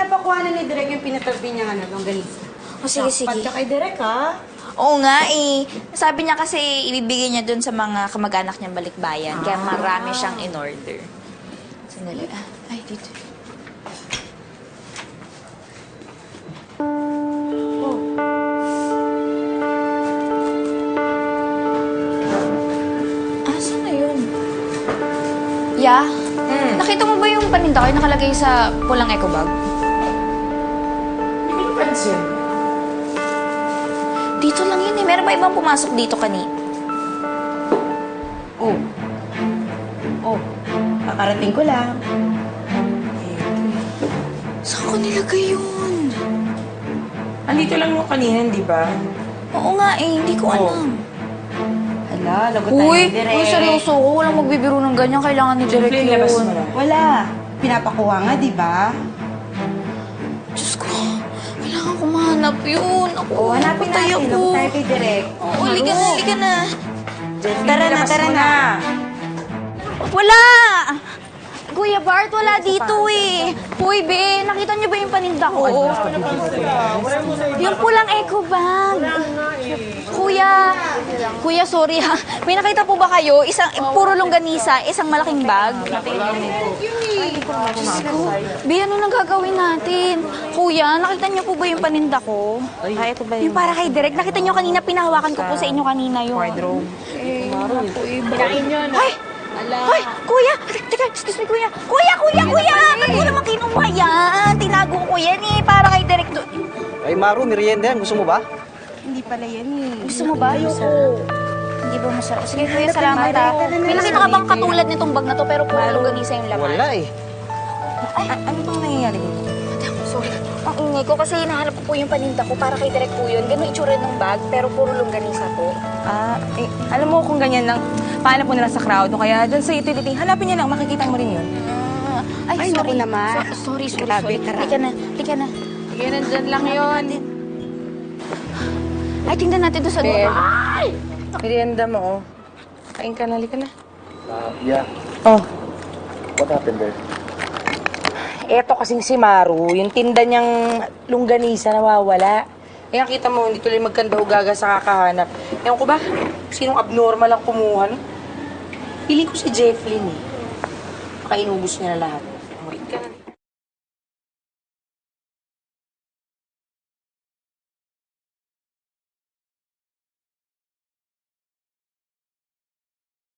pinapakuha na ni Direk yung pinatabi niya longganisa. O, sige, sige. Dapat ka kay Direk, ha? Oo nga eh. Sabi niya kasi ibibigay niya dun sa mga kamag-anak niyang balikbayan. Kaya marami siyang in-order. Sandali. Ay, dito. Asan na yun? Ya? Nakita mo ba yung paninda ko yung nakalagay sa pulang eco bag? Hindi ko napansin. Dito lang yun eh. Meron ba ibang pumasok dito Oh. Oh. Kakarating ko lang. Saan ko nilagay yun? Andito lang yung kanina, di ba? Oo nga eh. Hindi ko alam. Hala, lagot tayo Uy, ni Direk. uy, seryoso ko. Walang magbibiro ng ganyan. Kailangan ni Direk Jeffrey, yun. labas mo na. Wala. Pinapakuha nga, di ba? Diyos ko, kailangan ko mahanap yun. Ako, Oh, hanapin patay natin. ako. Lagot tayo kay Direk. Oo, halika na, halika na. Tara na, Labas tara mo na. Wala! Kuya Bart, wala dito eh. Hoy, be, nakita niyo ba yung paninda ko? Yung pulang eco bag. Kuya, sorry ha. May nakita po ba kayo? Puro longganisa, isang malaking bag. Diyos ko. Be, ano nang gagawin natin? Kuya, nakita niyo po ba yung paninda ko? Ay, ito ba Yung para kay Direk, nakita niyo kanina, pinahawakan ko po sa inyo kanina yung... wardrobe? Ay! Ay! Kuya! Teka, excuse me, kuya! Kuya! Ba't ko naman kinuha yan? Tinago ko yan eh, para kay Direk. Ay, Maru, merienda yan. Gusto mo ba? Hindi pala yan eh. Gusto mo ba? Ayoko. Hindi ba masarap? Sige, kuya, salamat ha. May nakita ka bang katulad nitong bag na to, pero puro longganisa yung laman? Wala eh. Ano bang nangyayari dito? Sorry. Ang ingay ko kasi hinahanap ko po yung paninda ko para kay Direk po yun. Ganun itsura ng bag, pero puro longganisa po. Alam mo kung ganyan lang, paano po nila sa crowd o kaya doon sa utility, hanapin niya lang, makikita mo rin yun. Ay, naku naman. Sorry. Grabe ka ra. Halika na. Sige, nandyan lang yun. Ay, tingnan natin doon sa Be, dulo. merienda mo, oh. Kain ka na, halika na. Yeah. Oh, What happened there? eto kasing si Maru, yung tinda niyang longganisa nawawala. Kaya kita mo, hindi tuloy magkanda ugaga sa kakahanap. Ewan ko ba, sinong abnormal ang kumuha, no? Piling ko si Jefflin, eh. Baka inubos niya na lahat. Wait ka na.